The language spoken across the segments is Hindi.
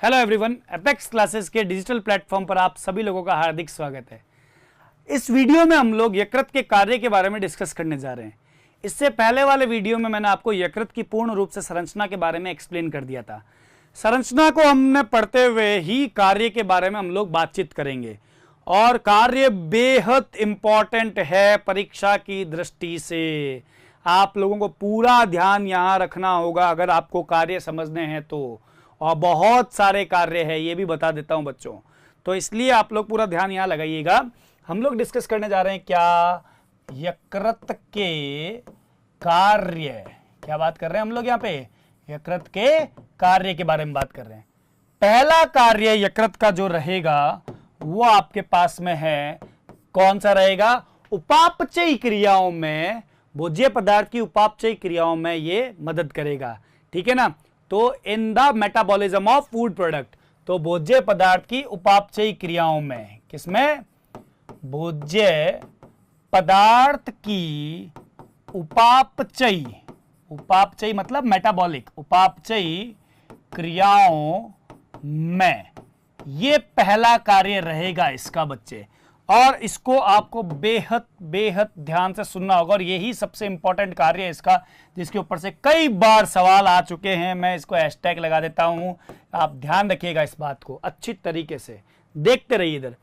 हेलो एवरीवन, एपेक्स क्लासेस के डिजिटल प्लेटफॉर्म पर आप सभी लोगों का हार्दिक स्वागत है। इस वीडियो में हम लोग यकृत के कार्य के बारे में डिस्कस करने जा रहे हैं। इससे पहले वाले वीडियो में मैंने आपको यकृत की पूर्ण रूप से संरचना के बारे में एक्सप्लेन कर दिया था। संरचना को हमने पढ़ते हुए ही कार्य के बारे में हम लोग बातचीत करेंगे और कार्य बेहद इंपॉर्टेंट है परीक्षा की दृष्टि से। आप लोगों को पूरा ध्यान यहाँ रखना होगा अगर आपको कार्य समझने हैं तो, और बहुत सारे कार्य है ये भी बता देता हूं बच्चों, तो इसलिए आप लोग पूरा ध्यान यहाँ लगाइएगा। हम लोग डिस्कस करने जा रहे हैं क्या, यकृत के कार्य। क्या बात कर रहे हैं हम लोग यहाँ पे, यकृत के कार्य के बारे में बात कर रहे हैं। पहला कार्य यकृत का जो रहेगा वो आपके पास में है, कौन सा रहेगा, उपापचयी क्रियाओं में, भोज्य पदार्थ की उपापचयी क्रियाओं में ये मदद करेगा। ठीक है ना। तो in the metabolism of food product, तो भोज्य पदार्थ की उपापचयी क्रियाओं में, किसमें, भोज्य पदार्थ की उपापचयी, उपापचयी मतलब मेटाबॉलिक, उपापचयी क्रियाओं में ये पहला कार्य रहेगा इसका बच्चे, और इसको आपको बेहद बेहद ध्यान से सुनना होगा। और यही सबसे इंपॉर्टेंट कार्य है इसका, जिसके ऊपर से कई बार सवाल आ चुके हैं। मैं इसको हैशटैग लगा देता हूं, आप ध्यान रखिएगा इस बात को अच्छी तरीके से, देखते रहिए इधर।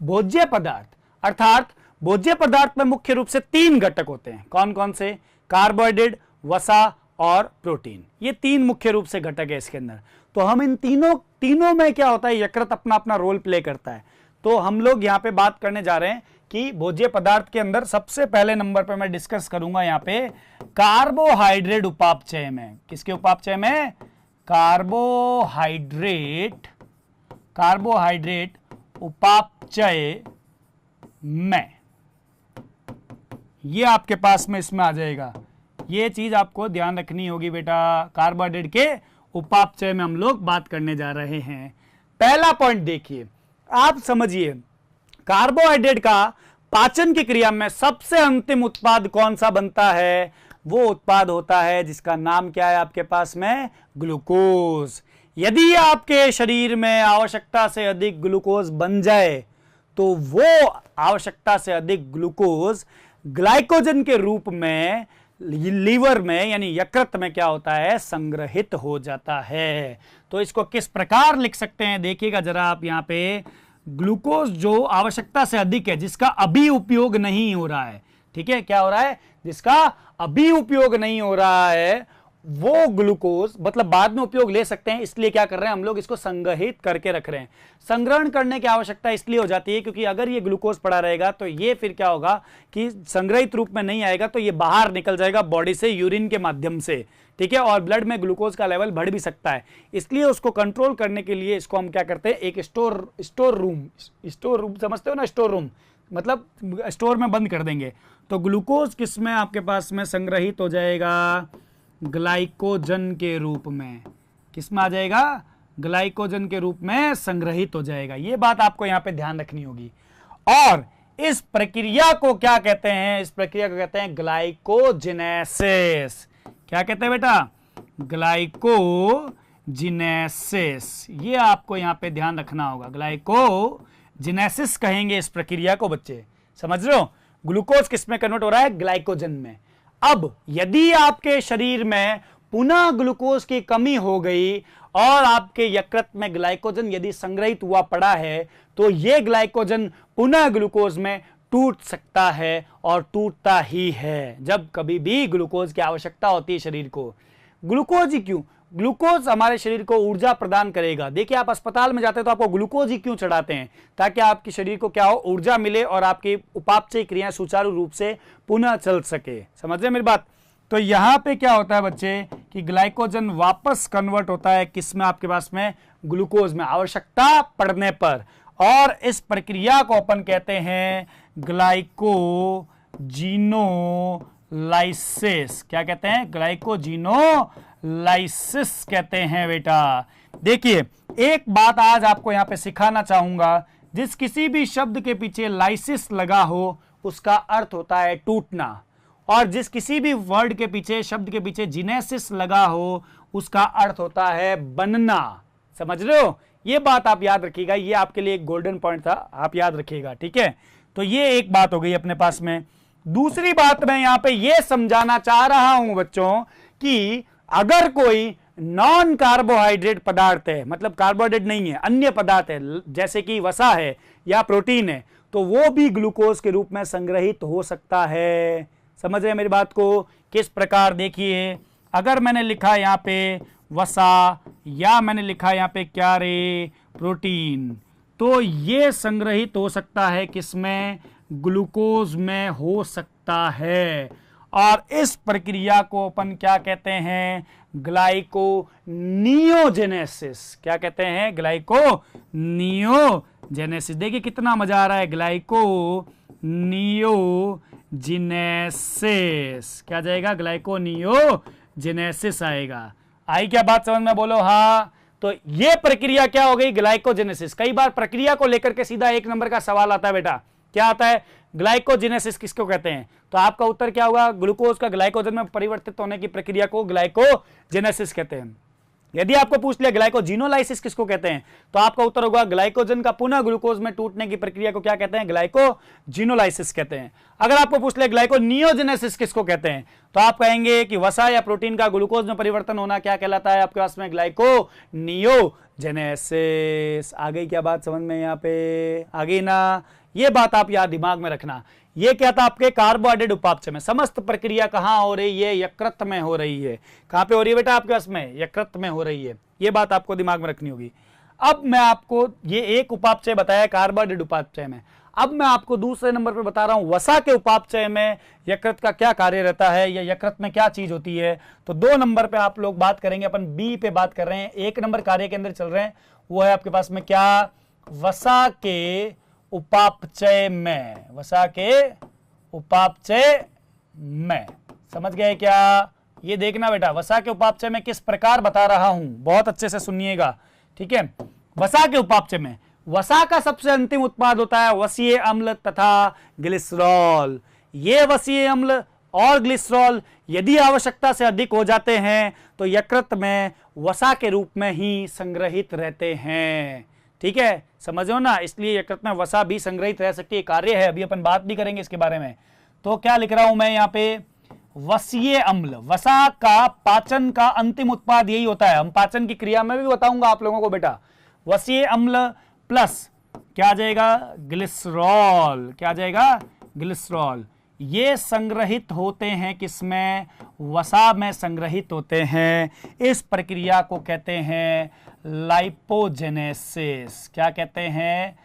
भोज्य पदार्थ, अर्थात भोज्य पदार्थ में मुख्य रूप से तीन घटक होते हैं। कौन कौन से, कार्बोहाइड्रेट, वसा और प्रोटीन। ये तीन मुख्य रूप से घटक है इसके अंदर। तो हम इन तीनों में क्या होता है, यकृत अपना अपना रोल प्ले करता है। तो हम लोग यहाँ पे बात करने जा रहे हैं कि भोज्य पदार्थ के अंदर सबसे पहले नंबर पे मैं डिस्कस करूंगा यहाँ पे कार्बोहाइड्रेट उपापचय में। किसके उपापचय में, कार्बोहाइड्रेट उपापचय में। ये आपके पास में इसमें आ जाएगा। ये चीज आपको ध्यान रखनी होगी बेटा, कार्बोहाइड्रेट के उपापचय में हम लोग बात करने जा रहे हैं। पहला पॉइंट देखिए, आप समझिए, कार्बोहाइड्रेट का पाचन की क्रिया में सबसे अंतिम उत्पाद कौन सा बनता है, वो उत्पाद होता है जिसका नाम क्या है आपके पास में, ग्लूकोज। यदि आपके शरीर में आवश्यकता से अधिक ग्लूकोज बन जाए तो वो आवश्यकता से अधिक ग्लूकोज ग्लाइकोजन के रूप में लीवर में यानी यकृत में क्या होता है, संग्रहित हो जाता है। तो इसको किस प्रकार लिख सकते हैं देखिएगा जरा आप यहाँ पे, ग्लूकोज जो आवश्यकता से अधिक है, जिसका अभी उपयोग नहीं हो रहा है, ठीक है, क्या हो रहा है, जिसका अभी उपयोग नहीं हो रहा है, वो ग्लूकोज मतलब बाद में उपयोग ले सकते हैं। इसलिए क्या कर रहे हैं हम लोग, इसको संग्रहित करके रख रहे हैं। संग्रहण करने की आवश्यकता इसलिए हो जाती है क्योंकि अगर ये ग्लूकोज पड़ा रहेगा तो ये फिर क्या होगा कि संग्रहित रूप में नहीं आएगा, तो ये बाहर निकल जाएगा बॉडी से यूरिन के माध्यम से, ठीक है, और ब्लड में ग्लूकोज का लेवल बढ़ भी सकता है। इसलिए उसको कंट्रोल करने के लिए इसको हम क्या करते हैं, एक स्टोर रूम समझते हो ना, स्टोर रूम मतलब स्टोर में बंद कर देंगे। तो ग्लूकोज किस में आपके पास में संग्रहित हो जाएगा, ग्लाइकोजन के रूप में। किस में आ जाएगा, ग्लाइकोजन के रूप में संग्रहित हो जाएगा। ये बात आपको यहां पे ध्यान रखनी होगी। और इस प्रक्रिया को क्या कहते हैं, इस प्रक्रिया को कहते हैं ग्लाइकोजेनेसिस। क्या कहते हैं बेटा, ग्लाइकोजेनेसिस। ये आपको यहां पे ध्यान रखना होगा, ग्लाइकोजेनेसिस कहेंगे इस प्रक्रिया को बच्चे, समझ रहे हो। ग्लूकोज किस में कन्वर्ट हो रहा है, ग्लाइकोजन में। अब यदि आपके शरीर में पुनः ग्लूकोज की कमी हो गई और आपके यकृत में ग्लाइकोजन यदि संग्रहित हुआ पड़ा है, तो यह ग्लाइकोजन पुनः ग्लूकोज में टूट सकता है, और टूटता ही है जब कभी भी ग्लूकोज की आवश्यकता होती है शरीर को। ग्लूकोज ही क्यों, ग्लूकोज हमारे शरीर को ऊर्जा प्रदान करेगा। देखिए आप अस्पताल में जाते हैं तो आपको ग्लूकोज ही क्यों चढ़ाते हैं, ताकि आपके शरीर को क्या हो, ऊर्जा मिले और आपकी उपापचयी क्रियाएं सुचारू रूप से पुनः चल सके। समझ रहे मेरी बात। तो यहां पे क्या होता है बच्चे कि ग्लाइकोजन वापस कन्वर्ट होता है किस में, आपके पास में ग्लूकोज में, आवश्यकता पड़ने पर। और इस प्रक्रिया को अपन कहते हैं ग्लाइकोजीनोलाइसिस। क्या कहते हैं, ग्लाइकोजीनोलाइसिस कहते हैं बेटा। देखिए एक बात आज आपको यहां पे सिखाना चाहूंगा, जिस किसी भी शब्द के पीछे लाइसिस लगा हो उसका अर्थ होता है टूटना, और जिस किसी भी वर्ड के पीछे, शब्द के पीछे जिनेसिस लगा हो उसका अर्थ होता है बनना। समझ रहे हो, ये बात आप याद रखिएगा, ये आपके लिए एक गोल्डन पॉइंट था, आप याद रखिएगा, ठीक है। तो ये एक बात हो गई अपने पास में। दूसरी बात मैं यहां पे ये समझाना चाह रहा हूं बच्चों कि अगर कोई नॉन कार्बोहाइड्रेट पदार्थ है, मतलब कार्बोहाइड्रेट नहीं है, अन्य पदार्थ है, जैसे कि वसा है या प्रोटीन है, तो वो भी ग्लूकोज के रूप में संग्रहित हो सकता है। समझ रहे हैं मेरी बात को? किस प्रकार, देखिए अगर मैंने लिखा यहां पे वसा या मैंने लिखा यहां पे क्या रे, प्रोटीन, तो ये संग्रहित हो सकता है किसमें? ग्लूकोज में हो सकता है। और इस प्रक्रिया को अपन क्या कहते हैं? ग्लाइकोनियोजेनेसिस। क्या कहते हैं? ग्लाइकोनियोजेनेसिस। देखिए कितना मजा आ रहा है, ग्लाइकोनियोजेनेसिस। क्या जाएगा? ग्लाइकोनियोजेनेसिस आएगा। आई क्या बात समझ में? बोलो हाँ। तो ये प्रक्रिया क्या हो गई? ग्लाइकोजेनेसिस। कई बार प्रक्रिया को लेकर के सीधा एक नंबर का सवाल आता है बेटा, क्या आता है? ग्लाइकोजेनेसिस किसको कहते हैं? तो आपका उत्तर क्या होगा? ग्लूकोज का ग्लाइकोजन में परिवर्तित होने की प्रक्रिया को ग्लाइकोजेनेसिस कहते हैं। यदि आपको पूछ लिया ग्लाइकोजिनोलाइसिस किसको कहते हैं, तो आपका उत्तर होगा ग्लाइकोजन का पुनः ग्लूकोज में टूटने की प्रक्रिया को क्या कहते हैं? ग्लाइकोजिनोलाइसिस कहते हैं। अगर आपको पूछ लिया ग्लाइकोनियोजेनेसिस किसको कहते हैं, तो आप कहेंगे कि वसा या प्रोटीन का ग्लूकोज में परिवर्तन होना क्या कहलाता है आपके पास में? ग्लाइकोनियोजेनेसिस। आ गई क्या बात समझ में? यहां पे आ गई ना? ये बात आप याद दिमाग में रखना। ये क्या था? आपके कार्बोहाइड्रेट उपापचय में। समस्त प्रक्रिया कहां हो रही है? यकृत में हो रही है। कहां पे हो रही है बेटा? आपके पास में यकृत में हो रही है। ये बात आपको दिमाग में रखनी होगी। अब मैं आपको ये एक उपापचय बताया कार्बोहाइड्रेट उपापचय में, अब मैं आपको दूसरे नंबर पर बता रहा हूं वसा के उपापचय में यकृत का क्या कार्य रहता है या यकृत में क्या चीज होती है। तो 2 नंबर पे आप लोग बात करेंगे, अपन बी पे बात कर रहे हैं, 1 नंबर कार्य के अंदर चल रहे हैं। वो है आपके पास में क्या? वसा के उपापचय में। वसा के उपापचय में। समझ गए क्या? ये देखना बेटा, वसा के उपापचय में किस प्रकार बता रहा हूं, बहुत अच्छे से सुनिएगा, ठीक है। वसा के उपापचय में वसा का सबसे अंतिम उत्पाद होता है वसीय अम्ल तथा ग्लिसरॉल। ये वसीय अम्ल और ग्लिसरॉल यदि आवश्यकता से अधिक हो जाते हैं तो यकृत में वसा के रूप में ही संग्रहित रहते हैं, ठीक है, समझो ना। इसलिए यकृत में वसा भी संग्रहित रह सकती है, कार्य है, अभी अपन बात भी करेंगे इसके बारे में। तो क्या लिख रहा हूं मैं यहाँ पे? वसीय अम्ल, वसा का पाचन का अंतिम उत्पाद यही होता है। हम पाचन की क्रिया में भी बताऊंगा आप लोगों को बेटा। वसीय अम्ल प्लस क्या आ जाएगा? ग्लिसरॉल। क्या आ जाएगा? ग्लिसरॉल। ये संग्रहित होते हैं किसमें? वसा में संग्रहित होते हैं। इस प्रक्रिया को कहते हैं लाइपोजेनेसिस। क्या कहते हैं?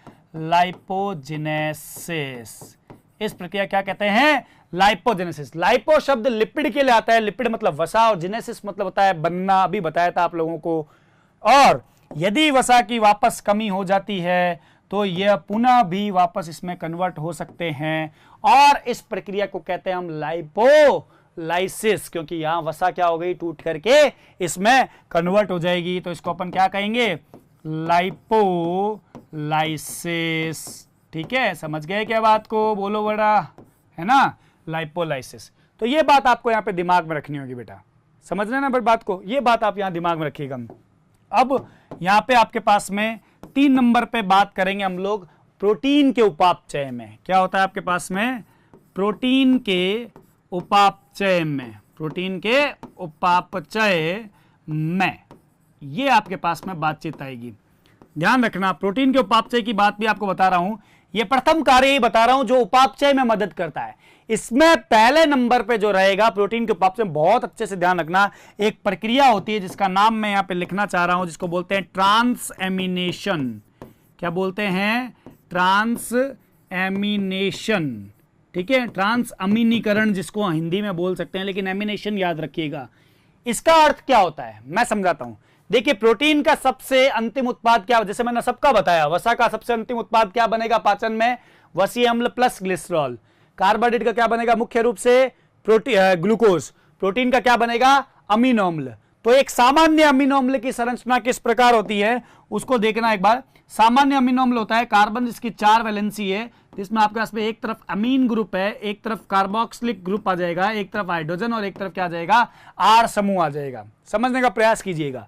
लाइपोजेनेसिस। इस प्रक्रिया क्या कहते हैं? लाइपोजेनेसिस। लाइपो शब्द लिपिड के लिए आता है, लिपिड मतलब वसा, और जेनेसिस मतलब होता है बनना, अभी बताया था आप लोगों को। और यदि वसा की वापस कमी हो जाती है तो यह पुनः भी वापस इसमें कन्वर्ट हो सकते हैं, और इस प्रक्रिया को कहते हैं हम लाइपोलाइसिस, क्योंकि यहां वसा क्या हो गई? टूट करके इसमें कन्वर्ट हो जाएगी। तो इसको अपन क्या कहेंगे? लाइपोलाइसिस, ठीक है। समझ गए क्या बात को? बोलो बड़ा, है ना, लाइपोलाइसिस। तो ये बात आपको यहां पे दिमाग में रखनी होगी बेटा, समझ रहे ना बात को? ये बात आप यहां दिमाग में रखिएगा। अब यहां पे आपके पास में 3 नंबर पे बात करेंगे हम लोग प्रोटीन के उपापचय में। क्या होता है आपके पास में? प्रोटीन के उपापचय में। प्रोटीन के उपापचय में ये आपके पास में बातचीत आएगी। ध्यान रखना, प्रोटीन के उपापचय की बात भी आपको बता रहा हूं। ये प्रथम कार्य ही बता रहा हूं जो उपापचय में मदद करता है। इसमें पहले नंबर पे जो रहेगा प्रोटीन के उपापचय, बहुत अच्छे से ध्यान रखना, एक प्रक्रिया होती है जिसका नाम मैं यहां पे लिखना चाह रहा हूं, जिसको बोलते हैं ट्रांसएमिनेशन। क्या बोलते हैं? ट्रांसएमिनेशन, ठीक है। ट्रांस अमीनीकरण जिसको हिंदी में बोल सकते हैं, लेकिन एमिनेशन याद रखिएगा। इसका अर्थ क्या होता है मैं समझाता हूं। देखिए, प्रोटीन का सबसे अंतिम उत्पाद क्या, जैसे मैंने सबका बताया, वसा का सबसे अंतिम उत्पाद क्या बनेगा पाचन में? वसीय अम्ल प्लस ग्लिसरॉल। कार्बोहाइड्रेट का क्या बनेगा? मुख्य रूप से ग्लूकोज। प्रोटीन का क्या बनेगा? अमीनो अम्ल। तो एक सामान्य अमीनो अम्ल की संरचना किस प्रकार होती है उसको देखना एक बार। सामान्य अमीनो अम्ल होता है कार्बन जिसकी 4 वैलेंसी है, जिसमें आपके पास में एक तरफ अमीन ग्रुप है, एक तरफ कार्बोक्सिलिक ग्रुप आ जाएगा, एक तरफ हाइड्रोजन, और एक तरफ क्या आ जाएगा? आर समूह आ जाएगा। समझने का प्रयास कीजिएगा।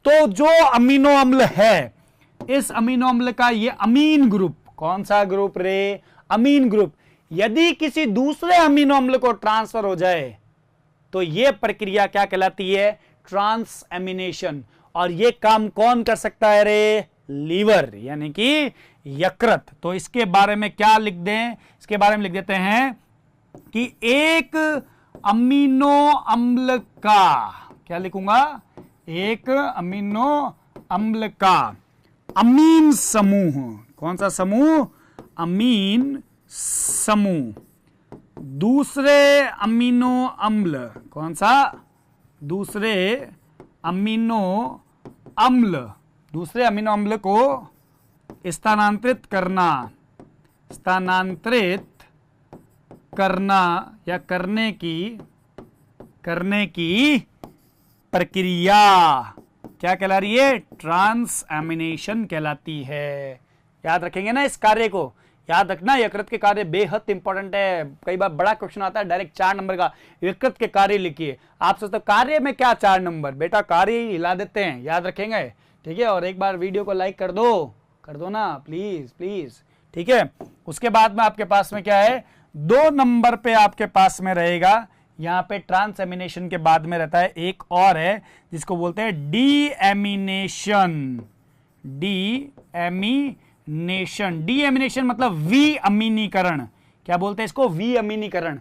तो जो अमीनो अम्ल है इस अमीनो अम्ल का ये अमीन ग्रुप, कौन सा ग्रुप रे? अमीन ग्रुप, यदि किसी दूसरे अमीनो अम्ल को ट्रांसफर हो जाए तो यह प्रक्रिया क्या कहलाती है? ट्रांसएमिनेशन। और यह काम कौन कर सकता है रे? लीवर, यानी कि यकृत। तो इसके बारे में क्या लिख दें? इसके बारे में लिख देते हैं कि एक अमीनो अम्ल का, क्या लिखूंगा? एक अमीनो अम्ल का अमीन समूह, कौन सा समूह? अमीन समूह दूसरे अमीनो अम्ल, कौन सा? दूसरे अमीनो अम्ल, दूसरे अमीनो अम्ल को स्थानांतरित करना, स्थानांतरित करना या करने की प्रक्रिया क्या कहला रही है? ट्रांसएमिनेशन कहलाती है। याद रखेंगे ना इस कार्य को? याद रखना, यकृत के कार्य बेहद इंपॉर्टेंट है। कई बार बड़ा क्वेश्चन आता है डायरेक्ट 4 नंबर का, यकृत के कार्य लिखिए। आप सोचते कार्य में क्या 4 नंबर? बेटा कार्य ही हिला देते हैं, याद रखेंगे, ठीक है। और एक बार वीडियो को लाइक कर दो ना प्लीज प्लीज, ठीक है। उसके बाद में आपके पास में क्या है? 2 नंबर पे आपके पास में रहेगा, यहां पे ट्रांसएमिनेशन के बाद में रहता है एक और है जिसको बोलते हैं डीएमिनेशन। डीएमिनेशन मतलब विअमीनीकरण। क्या बोलते हैं इसको? विअमीनीकरण।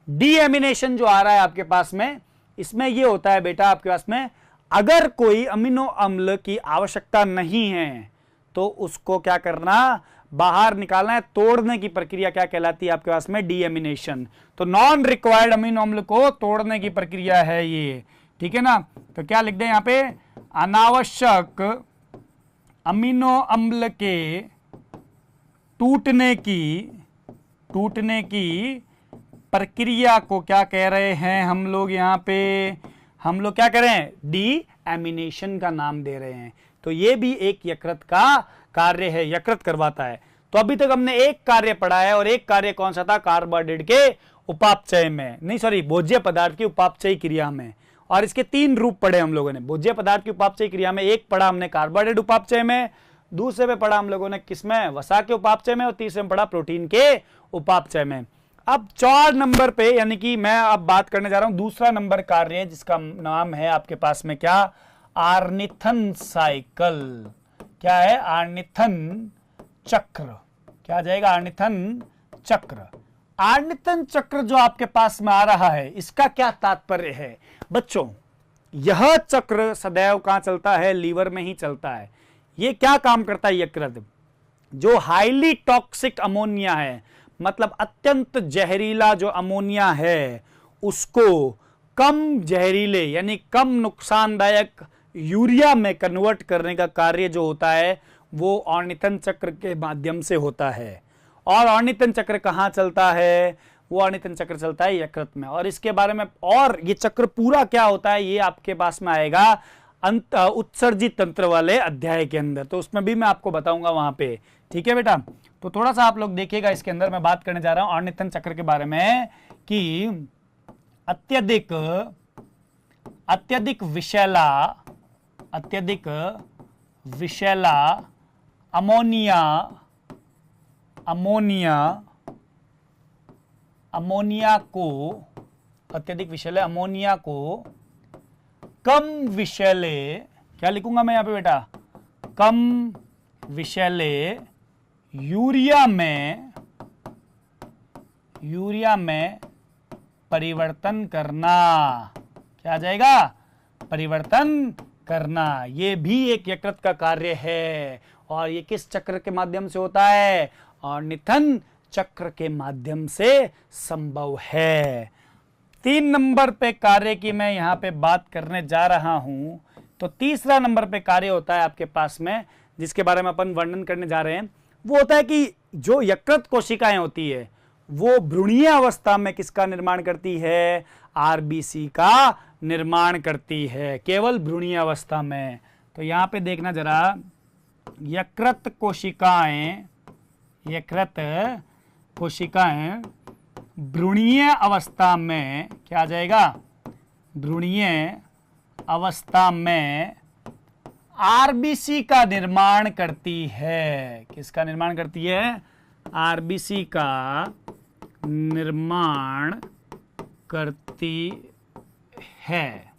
डीएमिनेशन जो आ रहा है आपके पास में, इसमें यह होता है बेटा आपके पास में, अगर कोई अमीनो अम्ल की आवश्यकता नहीं है तो उसको क्या करना? बाहर निकालना है। तोड़ने की प्रक्रिया क्या कहलाती है आपके पास में? डीएमिनेशन। तो नॉन रिक्वायर्ड अमीनो अम्ल को तोड़ने की प्रक्रिया है ये, ठीक है ना। तो क्या लिख दें यहां पे? अनावश्यक अमीनो अम्ल के टूटने की प्रक्रिया को क्या कह रहे हैं हम लोग? यहां पे हम लोग क्या कह रहे हैं? डीएमिनेशन का नाम दे रहे हैं। तो ये भी एक यकृत का कार्य है, यकृत करवाता है। तो अभी तक हमने एक कार्य पढ़ा है, और एक कार्य कौन सा था? कार्बोहाइड्रेट के उपापचय में, नहीं सॉरी, भोज्य पदार्थ की उपापचय क्रिया में। और इसके 3 रूप पढ़े हम लोगों ने। भोज्य पदार्थ की उपापचय क्रिया में एक पढ़ा हमने कार्बोहाइड्रेट उपापचय में, दूसरे में पढ़ा हम लोगों ने किसमें? वसा के उपापचय में, और तीसरे में पढ़ा प्रोटीन के उपापचय में। अब 4 नंबर पे, यानी कि मैं अब बात करने जा रहा हूं दूसरा नंबर कार्य, जिसका नाम है आपके पास में क्या? आर्निथन साइकिल। क्या है? आर्निथन चक्र। क्या आ जाएगा? आर्निथन चक्र। आर्निथन चक्र जो आपके पास में आ रहा है, इसका क्या तात्पर्य है बच्चों? यह चक्र सदैव कहां चलता है? लीवर में ही चलता है। यह क्या काम करता है? यकृत जो हाईली टॉक्सिक अमोनिया है, मतलब अत्यंत जहरीला जो अमोनिया है, उसको कम जहरीले यानी कम नुकसानदायक यूरिया में कन्वर्ट करने का कार्य जो होता है वो ऑर्निथन चक्र के माध्यम से होता है। और ऑर्निथन चक्र कहां चलता है? वो ऑर्निथन चक्र चलता है यकृत में। और इसके बारे में, और ये चक्र पूरा क्या होता है, ये आपके पास में आएगा उत्सर्जित तंत्र वाले अध्याय के अंदर, तो उसमें भी मैं आपको बताऊंगा वहां पे, ठीक है बेटा। तो थोड़ा सा आप लोग देखिएगा, इसके अंदर मैं बात करने जा रहा हूं ऑर्निथन चक्र के बारे में कि अत्यधिक विषैला अमोनिया को कम विषैले, क्या लिखूंगा मैं यहां पे बेटा? कम विषैले यूरिया में परिवर्तन करना। क्या आ जाएगा? परिवर्तन करना। यह भी एक यकृत का कार्य है। और ये किस चक्र के माध्यम से होता है? ऑर्निथन चक्र के माध्यम से संभव है। 3 नंबर पे कार्य की मैं यहां पे बात करने जा रहा हूं। तो तीसरा नंबर पे कार्य होता है आपके पास में, जिसके बारे में अपन वर्णन करने जा रहे हैं, वो होता है कि जो यकृत कोशिकाएं होती है वो भ्रूणीय अवस्था में किसका निर्माण करती है? आरबीसी का निर्माण करती है, केवल भ्रूणीय अवस्था में। तो यहां पे देखना जरा, यकृत कोशिकाएं भ्रूणीय अवस्था में, क्या आ जाएगा? भ्रूणीय अवस्था में आरबीसी का निर्माण करती है। किसका निर्माण करती है? आरबीसी का निर्माण करती है।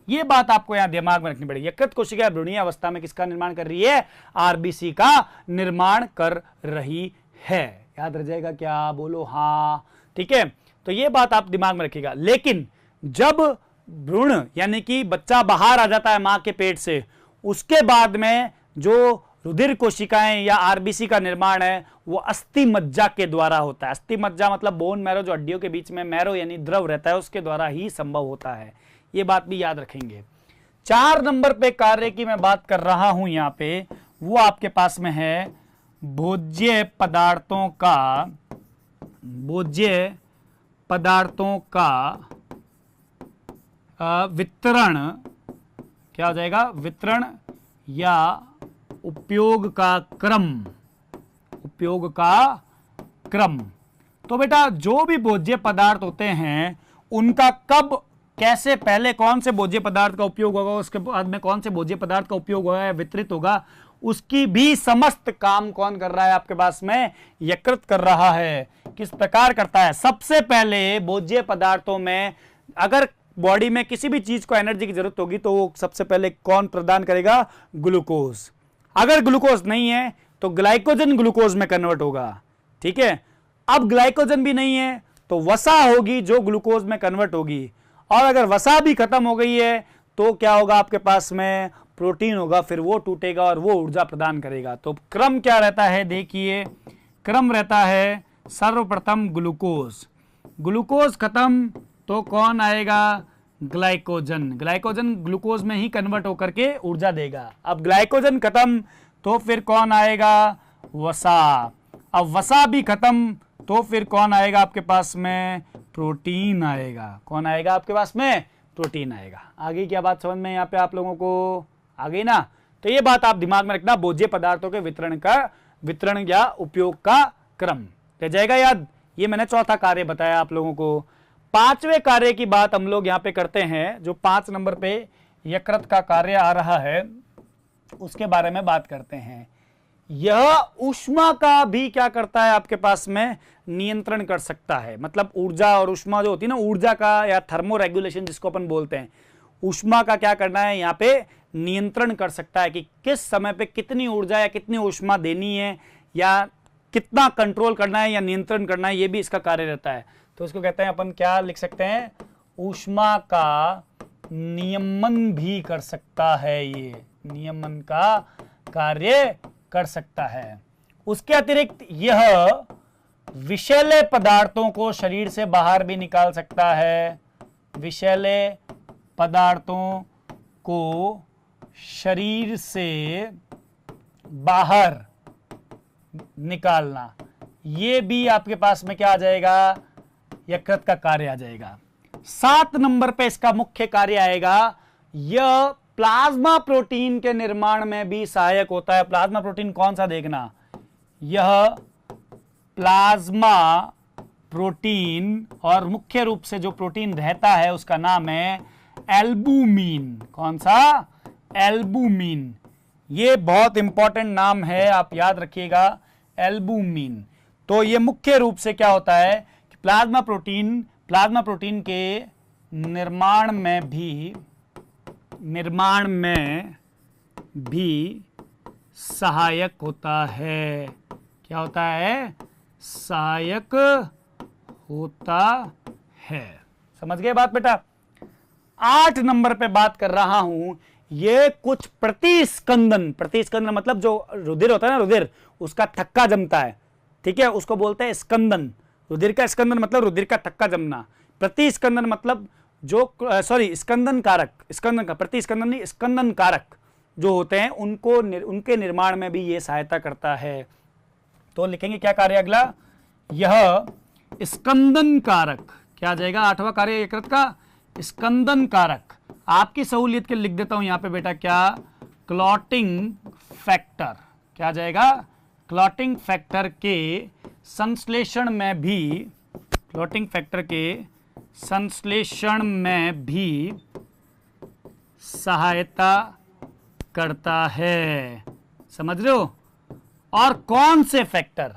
ये बात आपको यहां दिमाग में रखनी पड़ेगी। यकृत कोशिका भ्रूणीय अवस्था में किसका निर्माण कर रही है? आरबीसी का निर्माण कर रही है। याद रह जाएगा क्या? बोलो हाँ। ठीक है, तो ये बात आप दिमाग में रखिएगा। लेकिन जब भ्रूण यानी कि बच्चा बाहर आ जाता है मां के पेट से, उसके बाद में जो रुधिर कोशिकाएं या आरबीसी का निर्माण है वो अस्थि मज्जा के द्वारा होता है। अस्थि मज्जा मतलब बोन मैरो, जो हड्डियों के बीच में मैरो यानी द्रव रहता है, उसके द्वारा ही संभव होता है। ये बात भी याद रखेंगे। 4 नंबर पे कार्य की मैं बात कर रहा हूं यहां पे, वो आपके पास में है भोज्य पदार्थों का वितरण। क्या हो जाएगा? वितरण या उपयोग का क्रम। तो बेटा जो भी भोज्य पदार्थ होते हैं उनका कब, कैसे, पहले कौन से भोज्य पदार्थ का उपयोग होगा, उसके बाद में कौन से भोज्य पदार्थ का उपयोग होगा, वितरित होगा, उसकी भी समस्त काम कौन कर रहा है आपके पास में? यकृत कर रहा है। किस प्रकार करता है? सबसे पहले भोज्य पदार्थों में अगर बॉडी में किसी भी चीज को एनर्जी की जरूरत होगी तो वो सबसे पहले कौन प्रदान करेगा? ग्लूकोज। अगर ग्लूकोज नहीं है तो ग्लाइकोजन ग्लूकोज में कन्वर्ट होगा। ठीक है, अब ग्लाइकोजन भी नहीं है तो वसा होगी जो ग्लूकोज में कन्वर्ट होगी, और अगर वसा भी खत्म हो गई है तो क्या होगा आपके पास में? प्रोटीन होगा, फिर वो टूटेगा और वो ऊर्जा प्रदान करेगा। तो क्रम क्या रहता है? देखिए, क्रम रहता है सर्वप्रथम ग्लूकोज खत्म तो कौन आएगा? ग्लाइकोजन। ग्लाइकोजन ग्लूकोज में ही कन्वर्ट होकर के ऊर्जा देगा। अब ग्लाइकोजन खत्म तो फिर कौन आएगा? वसा। अब वसा भी खत्म तो फिर कौन आएगा आपके पास में? प्रोटीन आएगा। कौन आएगा आपके पास में? प्रोटीन आएगा। आगे क्या बात समझ में यहाँ पे आप लोगों को आ गई ना? तो ये बात आप दिमाग में रखना, भोज्य पदार्थों के वितरण या उपयोग का क्रम रह जाएगा याद। ये मैंने चौथा कार्य बताया आप लोगों को। 5वें कार्य की बात हम लोग यहाँ पे करते हैं, जो 5 नंबर पे यकृत का कार्य आ रहा है उसके बारे में बात करते हैं। यह ऊष्मा का भी क्या करता है आपके पास में? नियंत्रण कर सकता है। मतलब ऊर्जा और ऊष्मा जो होती है ना, ऊर्जा का या थर्मो रेगुलेशन जिसको अपन बोलते हैं, ऊष्मा का क्या करना है यहाँ पे? नियंत्रण कर सकता है कि किस समय पे कितनी ऊर्जा या कितनी ऊष्मा देनी है या कितना कंट्रोल करना है या नियंत्रण करना है, ये भी इसका कार्य रहता है। तो इसको कहते हैं अपन, क्या लिख सकते हैं? ऊष्मा का नियमन भी कर सकता है। ये नियमन का कार्य कर सकता है। उसके अतिरिक्त यह विषैले पदार्थों को शरीर से बाहर भी निकाल सकता है। विषैले पदार्थों को शरीर से बाहर निकालना, ये भी आपके पास में क्या आ जाएगा? यकृत का कार्य आ जाएगा। 7 नंबर पे इसका मुख्य कार्य आएगा, यह प्लाज्मा प्रोटीन के निर्माण में भी सहायक होता है। प्लाज्मा प्रोटीन कौन सा? देखना, यह प्लाज्मा प्रोटीन, और मुख्य रूप से जो प्रोटीन रहता है उसका नाम है एल्बुमिन। कौन सा? एल्बुमिन। ये बहुत इंपॉर्टेंट नाम है, आप याद रखिएगा, एल्बुमिन। तो ये मुख्य रूप से क्या होता है कि प्लाज्मा प्रोटीन के निर्माण में भी सहायक होता है। क्या होता है? सहायक होता है। समझ गए बात बेटा? 8 नंबर पे बात कर रहा हूं, ये कुछ प्रतिस्कंदन मतलब जो रुधिर होता है ना, रुधिर उसका थक्का जमता है। ठीक है, उसको बोलते हैं स्कंदन। रुधिर का स्कंदन मतलब रुधिर का थक्का जमना। प्रतिस्कंदन मतलब जो स्कंदन कारक, स्कंदन का प्रतिस्कंदन नहीं, स्कंदन कारक जो होते हैं उनके निर्माण में भी ये सहायता करता है। तो लिखेंगे क्या कार्य अगला? यह स्कंदन कारक। क्या आ जाएगा 8वां कार्य यकृत का? स्कंदन कारक। आपकी सहूलियत के लिख देता हूं यहां पे बेटा, क्या? Clotting factor. क्या आ जाएगा? क्लॉटिंग फैक्टर के संश्लेषण में भी सहायता करता है। समझ रहे हो? और कौन से फैक्टर,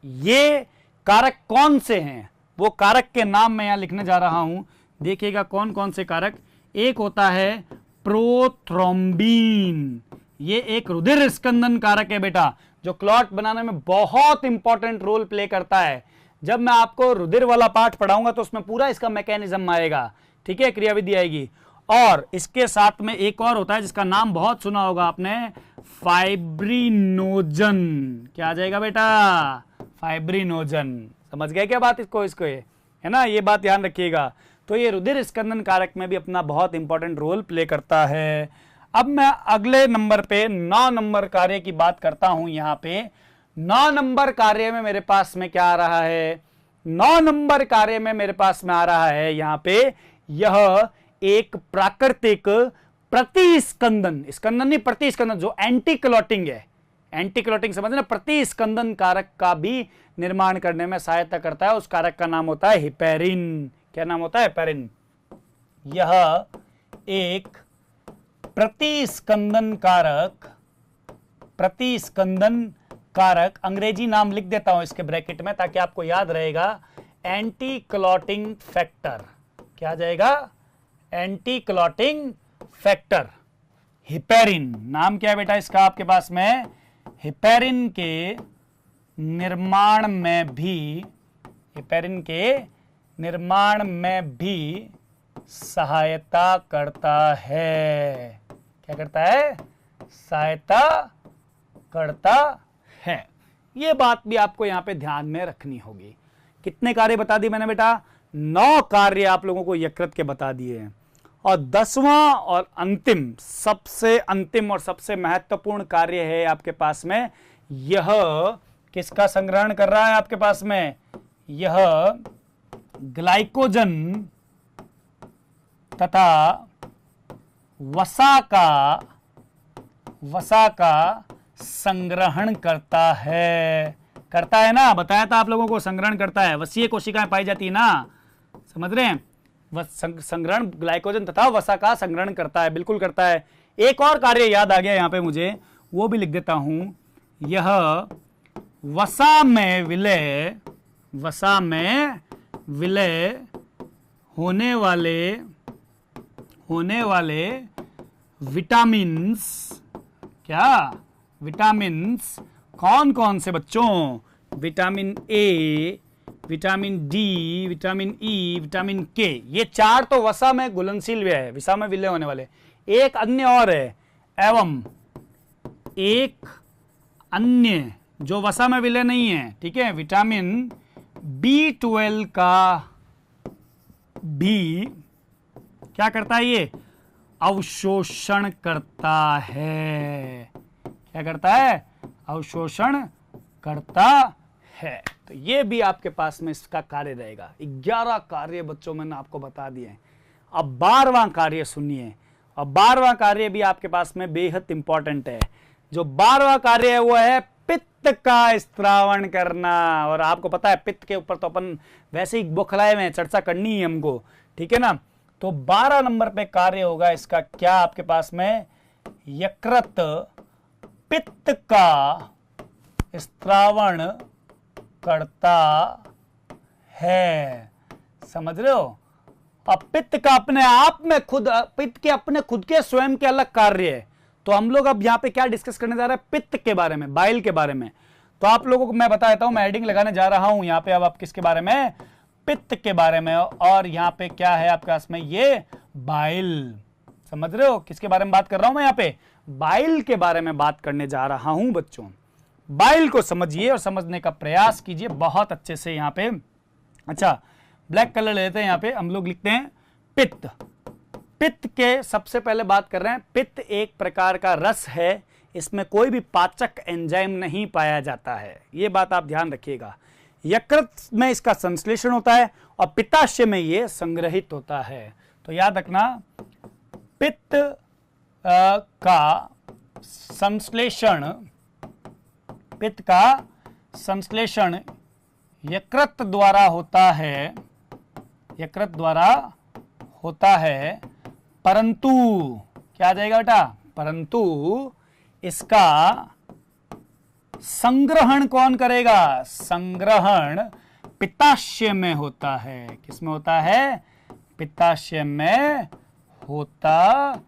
ये कारक कौन से हैं, वो कारक के नाम मैं यहां लिखने जा रहा हूं। देखिएगा कौन कौन से कारक। एक होता है प्रोथ्रोम्बिन, ये एक रुधिर स्कंदन कारक है बेटा, जो क्लॉट बनाने में बहुत इंपॉर्टेंट रोल प्ले करता है। जब मैं आपको रुधिर वाला पार्ट पढ़ाऊंगा तो उसमें पूरा इसका मैकेनिज्म आएगा, ठीक है, क्रियाविधि आएगी। और इसके साथ में एक और होता है जिसका नाम बहुत सुना होगा आपने, फाइब्रिनोजन। क्या आ जाएगा बेटा? फाइब्रिनोजन। समझ गए क्या बात? इसको है ना, ये बात ध्यान रखिएगा। तो ये रुधिर स्कंदन कारक में भी अपना बहुत इंपॉर्टेंट रोल प्ले करता है। अब मैं अगले नंबर पे 9 नंबर कार्य की बात करता हूं। यहां पे 9 नंबर कार्य में मेरे पास में क्या आ रहा है? 9 नंबर कार्य में मेरे पास में आ रहा है यहां पे, यह एक प्राकृतिक प्रतिस्कंदन, स्कंदन नहीं प्रतिस्कंदन, जो एंटी क्लॉटिंग है, एंटी क्लॉटिंग समझना, प्रतिस्कंदन कारक का भी निर्माण करने में सहायता करता है। उस कारक का नाम होता है हिपेरिन। क्या नाम होता है? हेपेरिन। यह एक प्रतिस्कंदन कारक, अंग्रेजी नाम लिख देता हूं इसके ब्रैकेट में ताकि आपको याद रहेगा, एंटी क्लॉटिंग फैक्टर। क्या आ जाएगा? Anti clotting factor, heparin. नाम क्या है बेटा इसका आपके पास में? हिपेरिन के निर्माण में भी सहायता करता है। क्या करता है? सहायता करता है। यह बात भी आपको यहां पे ध्यान में रखनी होगी। कितने कार्य बता दिए मैंने बेटा? 9 कार्य आप लोगों को यकृत के बता दिए हैं। और 10वां और अंतिम, सबसे अंतिम और सबसे महत्वपूर्ण कार्य है आपके पास में, यह किसका संग्रहण कर रहा है आपके पास में? यह ग्लाइकोजन तथा वसा का संग्रहण करता है। करता है ना, बताया था आप लोगों को, संग्रहण करता है। वसीय कोशिकाएं पाई जाती है ना, समझ रहे हैं? संग्रहण, ग्लाइकोजन तथा वसा का संग्रहण करता है, बिल्कुल करता है। एक और कार्य याद आ गया यहां पे मुझे, वो भी लिख देता हूं। यह वसा में विलय होने वाले विटामिन्स, क्या विटामिन्स कौन कौन से बच्चों? Vitamin A, vitamin D, vitamin E, vitamin के, ये 4 तो वसा में घुलनशील है, वसा में विलय होने वाले। एक अन्य और है, एवं एक अन्य जो वसा में विलय नहीं है, ठीक है, विटामिन B12 का भी क्या करता है? ये अवशोषण करता है। क्या करता है? अवशोषण करता है। तो ये भी आपके पास में इसका कार्य रहेगा। 11 कार्य बच्चों मैंने आपको बता दिए हैं। अब 12वां कार्य सुनिए, और 12वां कार्य भी आपके पास में बेहद इंपॉर्टेंट है। जो 12वां कार्य है वो है पित्त का स्त्रावण करना। और आपको पता है पित्त के ऊपर तो अपन वैसे ही बौखलाए में चर्चा करनी है हमको, ठीक है ना। तो 12 नंबर पे कार्य होगा इसका क्या आपके पास में? यकृत पित्त का स्त्रावण करता है। समझ रहे हो? अब पित्त का अपने आप में खुद, पित्त के अपने खुद के स्वयं के अलग कार्य है। तो हम लोग अब यहां पे क्या डिस्कस करने जा रहे हैं? पित्त के बारे में, बाइल के बारे में। तो आप लोगों को मैं बता देता हूं, मैं हेडिंग लगाने जा रहा हूं यहां पे। अब आप किसके बारे में? पित्त के बारे में। और यहां पे क्या है आपके पास में? ये बाइल। समझ रहे हो किसके बारे में बात कर रहा हूं मैं? यहां पे बाइल के बारे में बात करने जा रहा हूं बच्चों। बाइल को समझिए और समझने का प्रयास कीजिए बहुत अच्छे से यहां पे। अच्छा, ब्लैक कलर लेते हैं, यहां पे हम लोग लिखते हैं पित्त। पित्त के सबसे पहले बात कर रहे हैं, पित्त एक प्रकार का रस है, इसमें कोई भी पाचक एंजाइम नहीं पाया जाता है। यह बात आप ध्यान रखिएगा। यकृत में इसका संश्लेषण होता है और पित्ताशय में यह संग्रहित होता है। तो याद रखना, पित्त का संश्लेषण यकृत द्वारा होता है, परंतु क्या आ जाएगा बेटा? परंतु इसका संग्रहण कौन करेगा? संग्रहण पित्ताशय में होता है। किसमें होता है? पित्ताशय में होता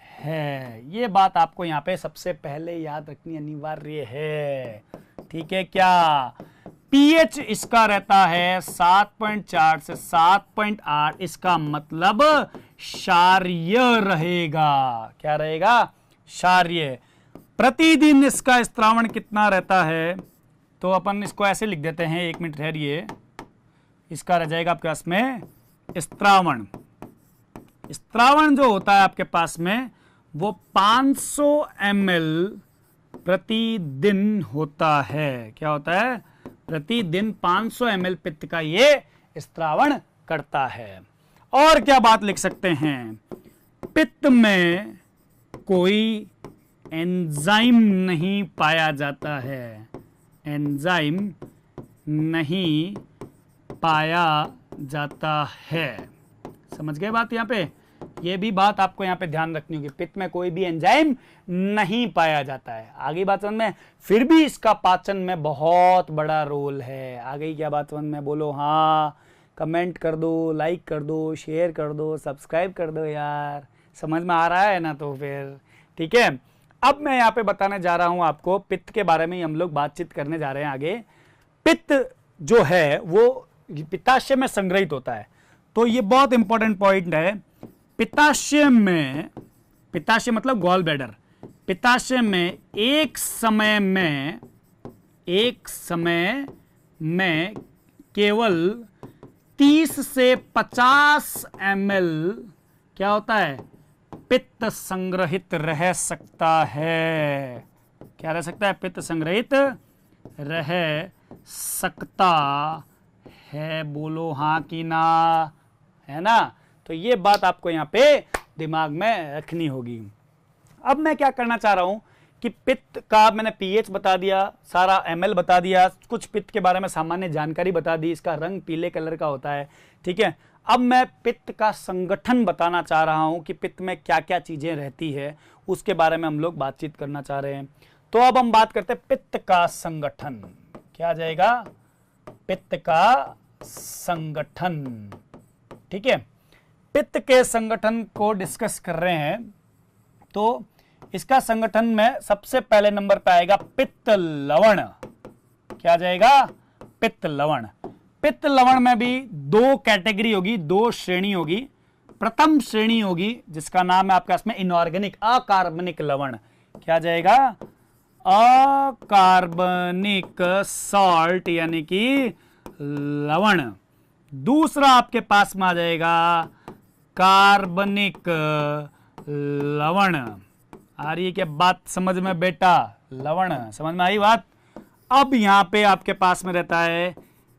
है। ये बात आपको यहां पे सबसे पहले याद रखनी अनिवार्य है। ठीक है क्या? पीएच इसका रहता है 7.4 से 7.8, इसका मतलब क्षारीय रहेगा। क्या रहेगा? क्षारीय। प्रतिदिन इसका स्त्रावण कितना रहता है? तो अपन इसको ऐसे लिख देते हैं, 1 मिनट ठहरिए। इसका रह जाएगा आपके पास में स्त्रावण। स्त्रावण जो होता है आपके पास में वो 500 ml प्रतिदिन होता है। क्या होता है? प्रतिदिन 500 ml पित्त का ये स्त्रावण करता है। और क्या बात लिख सकते हैं? पित्त में कोई एंजाइम नहीं पाया जाता है। एंजाइम नहीं पाया जाता है। समझ गए बात? यहां पे ये भी बात आपको यहां पे ध्यान रखनी होगी। पित्त में कोई भी एंजाइम नहीं पाया जाता है। आगे बात समझ में? फिर भी इसका पाचन में बहुत बड़ा रोल है। आ गई क्या बात समझ में? बोलो हाँ। कमेंट कर दो, लाइक कर दो, शेयर कर दो, सब्सक्राइब कर दो यार। समझ में आ रहा है ना? तो फिर ठीक है। अब मैं यहाँ पे बताने जा रहा हूं आपको, पित्त के बारे में ही हम लोग बातचीत करने जा रहे हैं आगे। पित्त जो है वो पित्ताशय में संग्रहित होता है। तो ये बहुत इंपॉर्टेंट पॉइंट है। पित्ताशय में, पित्ताशय मतलब गॉल ब्लैडर, पित्ताशय में एक समय में केवल 30 से 50 ml क्या होता है? पित्त संग्रहित रह सकता है। क्या रह सकता है? पित्त संग्रहित रह सकता है। बोलो हाँ कि ना? है ना? तो ये बात आपको यहां पे दिमाग में रखनी होगी। अब मैं क्या करना चाह रहा हूं कि पित्त का मैंने पीएच बता दिया, सारा एमएल बता दिया, कुछ पित्त के बारे में सामान्य जानकारी बता दी। इसका रंग पीले कलर का होता है। ठीक है। अब मैं पित्त का संगठन बताना चाह रहा हूं कि पित्त में क्या क्या चीजें रहती है, उसके बारे में हम लोग बातचीत करना चाह रहे हैं। तो अब हम बात करते हैं पित्त का संगठन। क्या आ जाएगा? पित्त का संगठन। ठीक है। पित्त के संगठन को डिस्कस कर रहे हैं। तो इसका संगठन में सबसे पहले नंबर पे आएगा पित्त लवण। क्या आ जाएगा? पित्त लवण। पित्त लवण में भी 2 कैटेगरी होगी, 2 श्रेणी होगी। प्रथम श्रेणी होगी जिसका नाम है आपके पास में इनऑर्गेनिक, अकार्बनिक लवण। क्या आ जाएगा? अकार्बनिक सॉल्ट यानी कि लवण। दूसरा आपके पास में आ जाएगा कार्बनिक लवण। आ रही है क्या बात समझ में बेटा? लवण समझ में आई बात? अब यहां पे आपके पास में रहता है,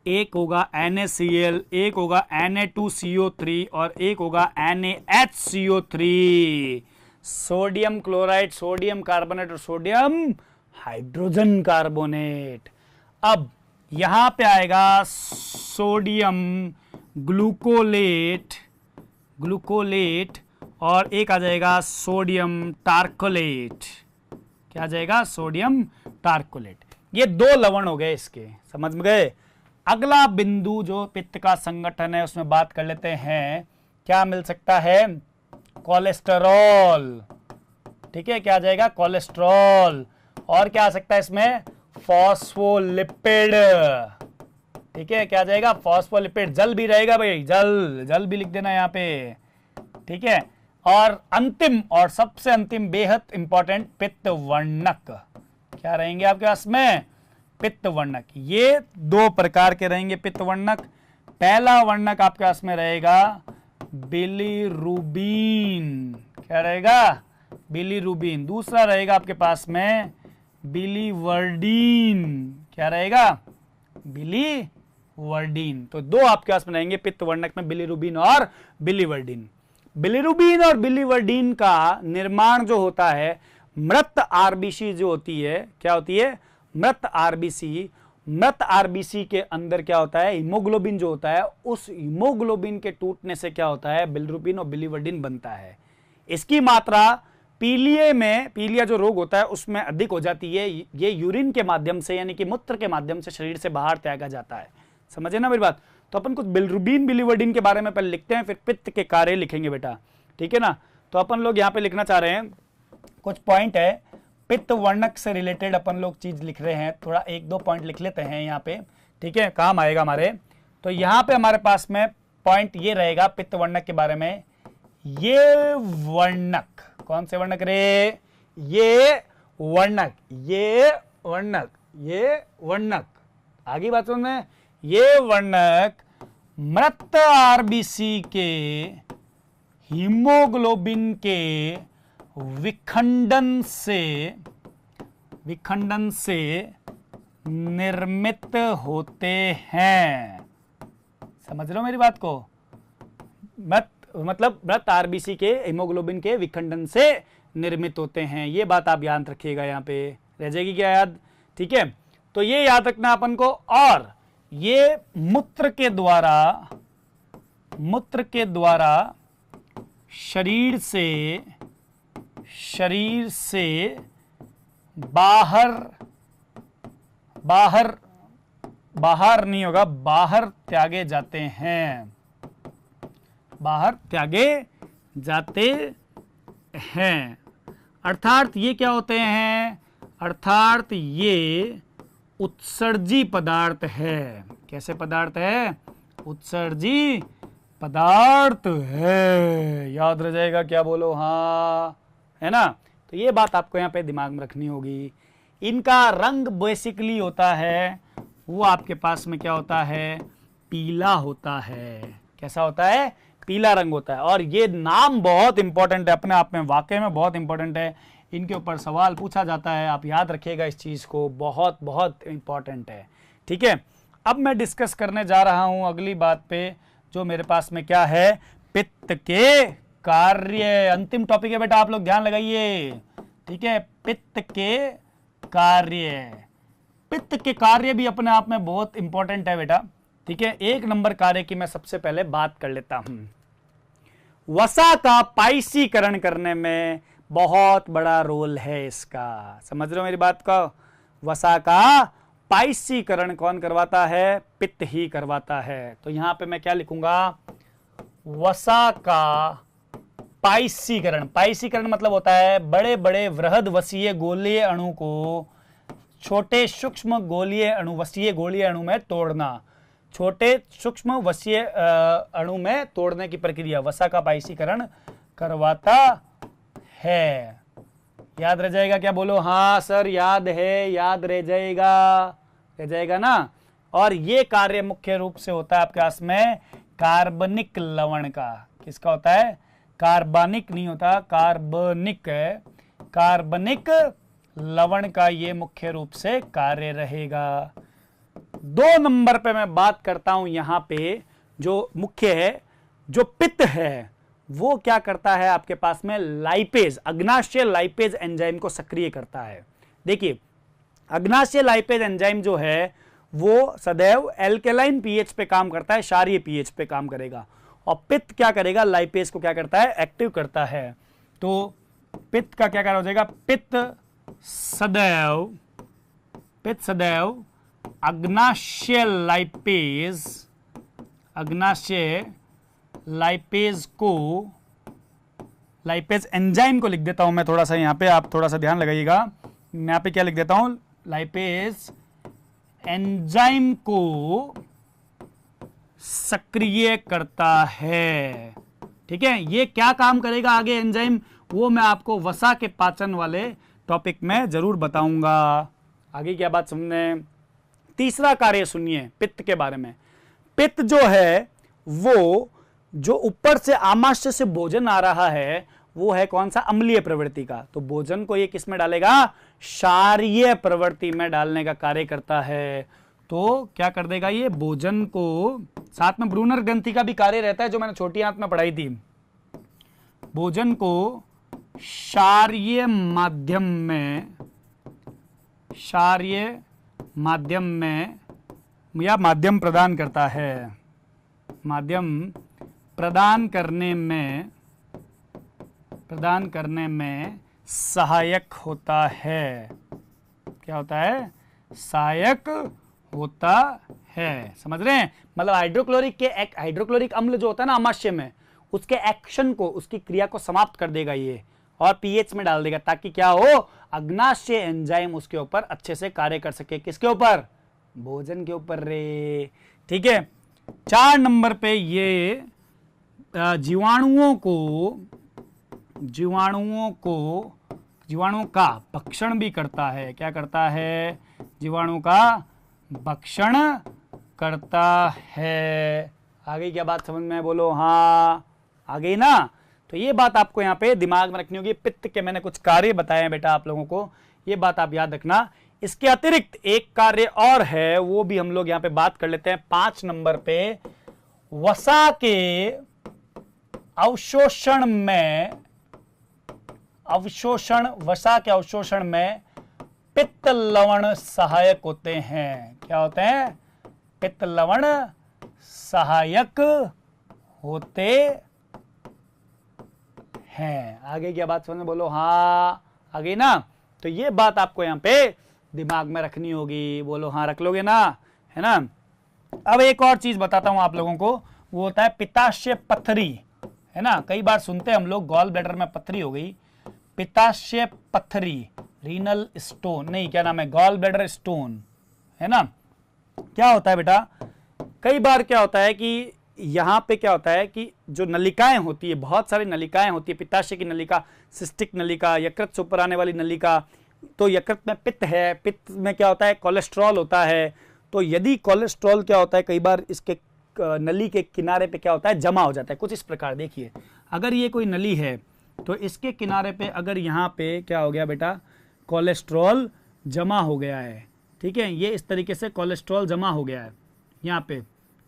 एक होगा NaCl, एक होगा Na2CO3 और एक होगा NaHCO3। Sodium chloride, sodium carbonate और सोडियम हाइड्रोजन कार्बोनेट। अब यहां पे आएगा सोडियम ग्लूकोलेट, और एक आ जाएगा सोडियम टार्कोलेट। क्या आ जाएगा? सोडियम टार्कोलेट। ये 2 लवण हो गए इसके। समझ में गए? अगला बिंदु जो पित्त का संगठन है उसमें बात कर लेते हैं। क्या मिल सकता है? कोलेस्टेरॉल। ठीक है। क्या आ जाएगा? कोलेस्ट्रॉल। और क्या आ सकता है इसमें? फॉस्फोलिपिड। ठीक है। क्या आ जाएगा? फॉस्फोलिपिड। जल भी रहेगा भाई, जल भी लिख देना यहाँ पे। ठीक है। और अंतिम और सबसे अंतिम बेहद इंपॉर्टेंट पित्त वर्णक। क्या रहेंगे आपके पास में? पित्त वर्णक। ये 2 प्रकार के रहेंगे पित्त वर्णक। पहला वर्णक आपके पास में रहेगा बिलीरुबिन। क्या रहेगा? बिलीरुबिन। दूसरा रहेगा आपके पास में बिलीवर्डिन। क्या रहेगा? बिलीवर्डिन। तो 2 आपके पास में रहेंगे पित्त वर्णक में, बिलीरुबिन और बिलीवर्डिन। बिलीरुबिन और बिलीवर्डिन का निर्माण जो होता है, मृत आरबीसी जो होती है, क्या होती है? मृत आरबीसी। मृत आरबीसी के अंदर क्या होता है? हीमोग्लोबिन जो होता है, उस हीमोग्लोबिन के टूटने से क्या होता है? बिलीरुबिन और बिलीवर्डिन बनता है। इसकी मात्रा पीलिया जो रोग होता है उसमें अधिक हो जाती है। ये यूरिन के माध्यम से यानी कि मूत्र के माध्यम से शरीर से बाहर त्यागा जाता है। समझे ना मेरी बात। तो अपन कुछ बिलिरुबिन बिलिवर्डिन के बारे में पहले लिखते हैं, फिर पित्त के कार्य लिखेंगे बेटा, ठीक है ना। तो अपन लोग यहाँ पे लिखना चाह रहे हैं, कुछ पॉइंट है पित्त वर्णक से रिलेटेड अपन लोग चीज लिख रहे हैं, थोड़ा एक दो पॉइंट लिख लेते हैं यहाँ पे, ठीक है, काम आएगा हमारे। तो यहाँ पे हमारे पास में पॉइंट ये रहेगा पित्त वर्णक के बारे में। ये वर्णक, कौन से वर्णक रे, ये वर्णक, ये वर्णक, ये वर्णक, आगे बात सुन में, ये वर्णक मृत आरबीसी के हीमोग्लोबिन के विखंडन से निर्मित होते हैं। समझ रहे हो मेरी बात को। मृत आरबीसी के हीमोग्लोबिन के विखंडन से निर्मित होते हैं, ये बात आप याद रखिएगा, यहाँ पे रह जाएगी क्या याद, ठीक है। तो ये याद रखना अपन को। और ये मूत्र के द्वारा शरीर से बाहर नहीं होगा, बाहर त्यागे जाते हैं, बाहर त्यागे जाते हैं। अर्थात ये क्या होते हैं, अर्थात ये उत्सर्जी पदार्थ है। कैसे पदार्थ है, उत्सर्जी पदार्थ है, याद रह जाएगा, क्या बोलो, हाँ, है ना। तो ये बात आपको यहाँ पे दिमाग में रखनी होगी। इनका रंग बेसिकली होता है, वो आपके पास में क्या होता है, पीला होता है। कैसा होता है, पीला रंग होता है। और ये नाम बहुत इंपॉर्टेंट है अपने आप में, वाकई में बहुत इंपॉर्टेंट है। इनके ऊपर सवाल पूछा जाता है, आप याद रखिएगा इस चीज को, बहुत बहुत इंपॉर्टेंट है, ठीक है। अब मैं डिस्कस करने जा रहा हूं अगली बात पे, जो मेरे पास में क्या है, पित्त के कार्य। अंतिम टॉपिक है बेटा, आप लोग ध्यान लगाइए, ठीक है। पित्त के कार्य, पित्त के कार्य भी अपने आप में बहुत इंपॉर्टेंट है बेटा, ठीक है। एक नंबर कार्य की मैं सबसे पहले बात कर लेता हूं। वसा का पाइसीकरण करने में बहुत बड़ा रोल है इसका, समझ रहे हो मेरी बात को। वसा का पाइसीकरण कौन करवाता है, पित्त ही करवाता है। तो यहां पे मैं क्या लिखूंगा, वसा का पाइसीकरण। पाइसीकरण मतलब होता है बड़े बड़े वृहद वसीय गोलीय अणु को छोटे सूक्ष्म गोलीय अणु, वसीय गोलीय अणु में तोड़ना, छोटे सूक्ष्म वसीय अणु में तोड़ने की प्रक्रिया वसा का पाइसीकरण करवाता है। याद रह जाएगा क्या, बोलो हाँ सर याद है, याद रह जाएगा ना। और ये कार्य मुख्य रूप से होता है आपके पास में कार्बनिक लवण का। किसका होता है, कार्बनिक नहीं होता, कार्बनिक है, कार्बनिक लवण का ये मुख्य रूप से कार्य रहेगा। 2 नंबर पे मैं बात करता हूं, यहां पे जो मुख्य है, जो पित्त है वो क्या करता है आपके पास में, लाइपेज, अग्नाशय लाइपेज एंजाइम को सक्रिय करता है। देखिए अग्नाशय लाइपेज एंजाइम जो है वो सदैव एल्केलाइन पीएच पे काम करता है, क्षारीय पीएच पे काम करेगा। और पित्त क्या करेगा, लाइपेज को क्या करता है, एक्टिव करता है। तो पित्त का क्या कार्य हो जाएगा, पित्त सदैव अग्नाशय लाइपेज को, लाइपेज एंजाइम को लिख देता हूं मैं थोड़ा सा यहाँ पे, आप थोड़ा सा ध्यान लगाइएगा। मैं यहाँ पे क्या लिख देता हूं, लाइपेज एंजाइम को सक्रिय करता है, ठीक है। ये क्या काम करेगा आगे एंजाइम, वो मैं आपको वसा के पाचन वाले टॉपिक में जरूर बताऊंगा। आगे क्या बात सुनने, तीसरा कार्य सुनिए पित्त के बारे में। पित्त जो है वो जो ऊपर से आमाशय से भोजन आ रहा है वो है कौन सा, अम्लीय प्रवृत्ति का। तो भोजन को ये किस में डालेगा, क्षारीय प्रवृत्ति में डालने का कार्य करता है। तो क्या कर देगा ये, भोजन को, साथ में ब्रूनर ग्रंथि का भी कार्य रहता है जो मैंने छोटी आंत में पढ़ाई थी। भोजन को क्षारीय माध्यम में या माध्यम प्रदान करता है, माध्यम प्रदान करने में सहायक होता है। क्या होता है? सहायक होता है। समझ रहे हैं? मतलब हाइड्रोक्लोरिक अम्ल जो होता है ना अमाशय में, उसके एक्शन को, उसकी क्रिया को समाप्त कर देगा ये और पीएच में डाल देगा, ताकि क्या हो, अग्नाशय एंजाइम उसके ऊपर अच्छे से कार्य कर सके। किसके ऊपर? भोजन के ऊपर रे। ठीक है। 4 नंबर पे ये जीवाणुओं का भक्षण भी करता है। क्या करता है? जीवाणु का भक्षण करता है। आ गई क्या बात समझ में? बोलो हाँ, आ गई ना? तो ये बात आपको यहाँ पे दिमाग में रखनी होगी। पित्त के मैंने कुछ कार्य बताए हैं बेटा आप लोगों को, ये बात आप याद रखना। इसके अतिरिक्त एक कार्य और है, वो भी हम लोग यहाँ पे बात कर लेते हैं 5 नंबर पे। वसा के अवशोषण में पित्त लवण सहायक होते हैं। क्या होते हैं? पित्त लवण सहायक होते हैं। आगे क्या बात समझ में? बोलो हाँ, आगे ना? तो ये बात आपको यहाँ पे दिमाग में रखनी होगी। बोलो हाँ, रख लोगे ना? है ना? अब एक और चीज बताता हूं आप लोगों को, वो होता है पित्ताशय पत्थरी। है ना? कई बार सुनते हैं हम लोग गॉल ब्लैडर में पत्थरी हो गई। पित्ताशय पत्थरी, रीनल स्टोन नहीं, क्या नाम है, गॉल ब्लैडर स्टोन। है ना? क्या होता है बेटा, कई बार क्या होता है कि यहाँ पे क्या होता है कि जो नलिकाएं होती है, बहुत सारी नलिकाएं होती है, पित्ताशय की नलिका, सिस्टिक नलिका, यकृत से ऊपर आने वाली नलिका। तो यकृत में पित्त है, पित्त में क्या होता है, कोलेस्ट्रॉल होता है। तो यदि कोलेस्ट्रॉल क्या होता है, कई बार इसके नली के किनारे पे क्या होता है, जमा हो जाता है। कुछ इस प्रकार देखिए, अगर ये कोई नली है तो इसके किनारे पे अगर यहाँ पे क्या हो गया बेटा, कोलेस्ट्रॉल जमा हो गया है। ठीक है, ये इस तरीके से कोलेस्ट्रॉल जमा हो गया है यहाँ पे,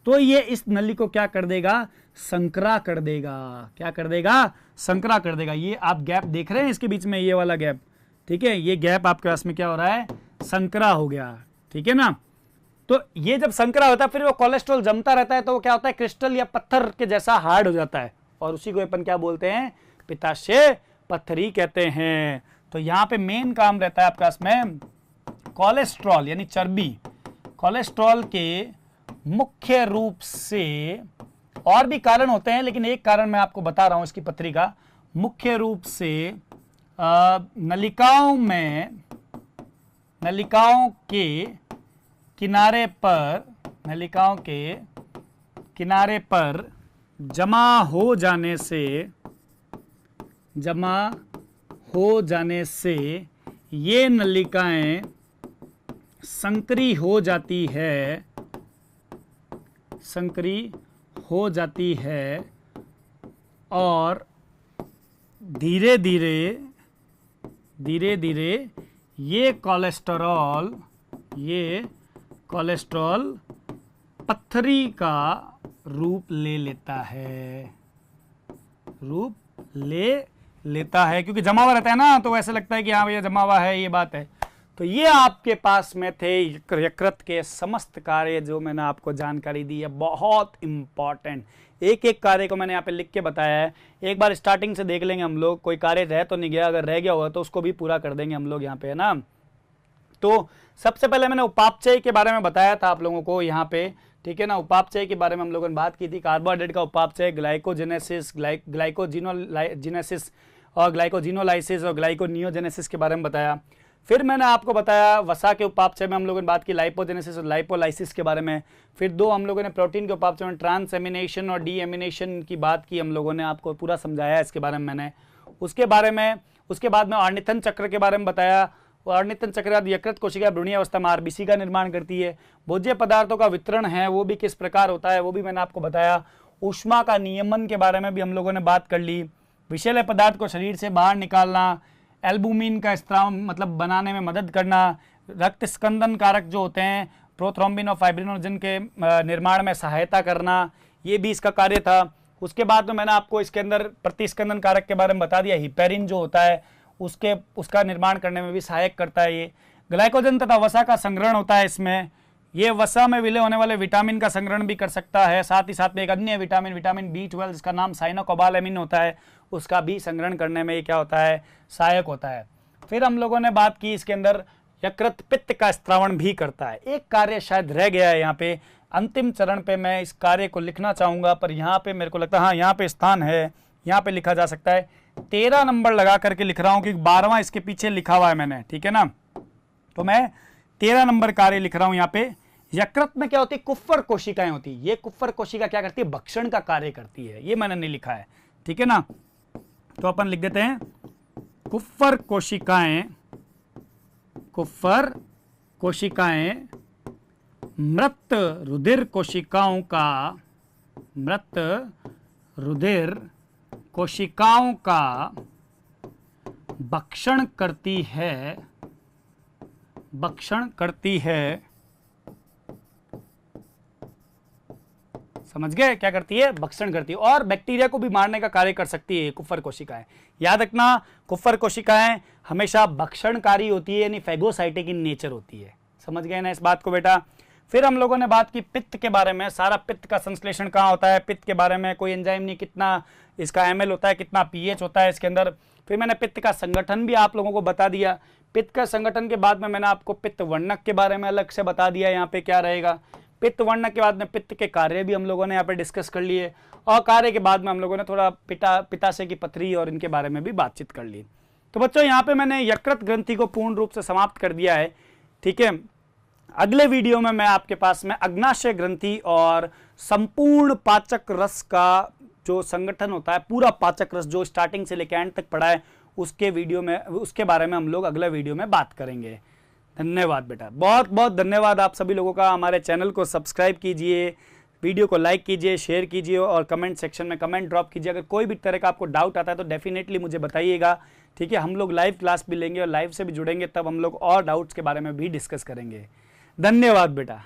तो ये इस नली को क्या कर देगा, संकरा कर देगा। क्या कर देगा? संकरा कर देगा। ये आप गैप देख रहे हैं इसके बीच में, ये वाला गैप, ठीक है, ये गैप आपके पास में क्या हो रहा है, संकरा हो गया। ठीक है ना? तो ये जब संकरा होता है फिर वो कोलेस्ट्रॉल जमता रहता है, तो वो क्या होता है, क्रिस्टल या पत्थर के जैसा हार्ड हो जाता है, और उसी को अपन क्या बोलते हैं, पित्ताशय पत्थरी कहते हैं। तो यहाँ पे मेन काम रहता है आपके पास में कोलेस्ट्रॉल यानी चर्बी, कोलेस्ट्रॉल के मुख्य रूप से, और भी कारण होते हैं लेकिन एक कारण मैं आपको बता रहा हूं इसकी पथरी का, मुख्य रूप से नलिकाओं के किनारे पर जमा हो जाने से ये नलिकाएं संकरी हो जाती है और धीरे धीरे ये कोलेस्ट्रॉल पत्थरी का रूप ले लेता है, क्योंकि जमा हुआ रहता है ना, तो ऐसा लगता है कि हाँ भैया जमा हुआ है, ये बात है। तो ये आपके पास में थे यकृत के समस्त कार्य जो मैंने आपको जानकारी दी है, बहुत इंपॉर्टेंट। एक एक कार्य को मैंने यहाँ पे लिख के बताया है, एक बार स्टार्टिंग से देख लेंगे हम लोग, कोई कार्य रह तो नहीं गया, अगर रह गया हुआ तो उसको भी पूरा कर देंगे हम लोग यहाँ पे, है ना। तो सबसे पहले मैंने उपापचय के बारे में बताया था आप लोगों को यहाँ पे, ठीक है ना। उपापचय के बारे में हम लोगों ने बात की थी, कार्बोहाइड्रेट का उपापचय, ग्लाइकोजेनेसिस, ग्लाइकोजिनोलाइसिस और ग्लाइकोजिनोलाइसिस और ग्लाइकोनियोजेनेसिस के बारे में बताया। फिर मैंने आपको बताया वसा के उपापचय में हम लोगों ने बात की लाइपोजेनेसिस और लाइपोलाइसिस के बारे में। फिर दो हम लोगों ने प्रोटीन के उपापचय में ट्रांस एमिनेशन और डी एमिनेशन की बात की, हम लोगों ने आपको पूरा समझाया इसके बारे में मैंने। उसके बाद में ऑर्निथन चक्र के बारे में बताया। ऑर्निथन चक्र यकृत कोशिका भ्रूणीय अवस्था में आरबीसी का निर्माण करती है। भोज्य पदार्थों का वितरण है वो भी किस प्रकार होता है वो भी मैंने आपको बताया। ऊष्मा का नियमन के बारे में भी हम लोगों ने बात कर ली। विषैले पदार्थ को शरीर से बाहर निकालना, एल्बुमिन का स्त्राव मतलब बनाने में मदद करना, रक्त स्कंदन कारक जो होते हैं प्रोथ्रोम्बिन और फाइब्रिनोजन के निर्माण में सहायता करना, ये भी इसका कार्य था। उसके बाद में मैंने आपको इसके अंदर प्रतिस्कंदन कारक के बारे में बता दिया, हिपेरिन जो होता है उसका निर्माण करने में भी सहायक करता है ये। ग्लाइकोजन तथा वसा का संग्रहण होता है इसमें, ये वसा में विलय होने वाले विटामिन का संग्रहण भी कर सकता है, साथ ही साथ में एक अन्य विटामिन विटामिन B12 जिसका नाम साइनोकोबालेमिन होता है, उसका भी संग्रहण करने में ये क्या होता है, सहायक होता है। फिर हम लोगों ने बात की इसके अंदर यकृत पित्त का स्त्रावण भी करता है। एक कार्य शायद रह गया है यहाँ पे, अंतिम चरण पे मैं इस कार्य को लिखना चाहूंगा, पर यहाँ पे मेरे को लगता है हाँ यहाँ पे स्थान है, यहाँ पे लिखा जा सकता है। 13 नंबर लगा करके लिख रहा हूं क्योंकि 12वां इसके पीछे लिखा हुआ है मैंने, ठीक है ना। तो मैं 13 नंबर कार्य लिख रहा हूं यहाँ पे। यकृत में क्या होती है, कुफ्फर कोशिकाएं होती है। ये कुफ्फर कोशिका क्या करती है, भक्षण का कार्य करती है। ये मैंने नहीं लिखा है, ठीक है ना। तो अपन लिख देते हैं कुफ्फर कोशिकाएं, कुफ्फर कोशिकाएं मृत रुधिर कोशिकाओं का, मृत रुधिर कोशिकाओं का भक्षण करती है, भक्षण करती है। समझ गए, क्या करती है, भक्षण करती है। और बैक्टीरिया को भी मारने का कार्य कर सकती है कुफ्फर कोशिकाएं। याद रखना, कुफ्फर कोशिकाएं हमेशा भक्षणकारी होती है, यानी फैगोसाइटिक इन नेचर होती है। समझ गए ना इस बात को बेटा। फिर हम लोगों ने बात की पित्त के बारे में, सारा पित्त का संश्लेषण कहाँ होता है, पित्त के बारे में कोई एंजाइम नहीं, कितना इसका ml होता है, कितना pH होता है इसके अंदर। फिर मैंने पित्त का संगठन भी आप लोगों को बता दिया। पित्त का संगठन के बाद में मैंने आपको पित्त वर्णक के बारे में अलग से बता दिया, यहाँ पे क्या रहेगा। पित्त वर्णक के बाद में पित्त के कार्य भी हम लोगों ने यहाँ पे डिस्कस कर लिए, और कार्य के बाद में हम लोगों ने थोड़ा पित्ताशय की पथरी और इनके बारे में भी बातचीत कर ली। तो बच्चों यहाँ पे मैंने यकृत ग्रंथि को पूर्ण रूप से समाप्त कर दिया है, ठीक है। अगले वीडियो में मैं आपके पास में अग्नाशय ग्रंथि और संपूर्ण पाचक रस का जो संगठन होता है, पूरा पाचक रस जो स्टार्टिंग से लेकर एंड तक पढ़ा है, उसके वीडियो में, उसके बारे में हम लोग अगले वीडियो में बात करेंगे। धन्यवाद बेटा, बहुत बहुत धन्यवाद आप सभी लोगों का। हमारे चैनल को सब्सक्राइब कीजिए, वीडियो को लाइक कीजिए, शेयर कीजिए और कमेंट सेक्शन में कमेंट ड्रॉप कीजिए। अगर कोई भी तरह का आपको डाउट आता है तो डेफिनेटली मुझे बताइएगा, ठीक है। हम लोग लाइव क्लास भी लेंगे और लाइव से भी जुड़ेंगे, तब हम लोग और डाउट्स के बारे में भी डिस्कस करेंगे। धन्यवाद बेटा।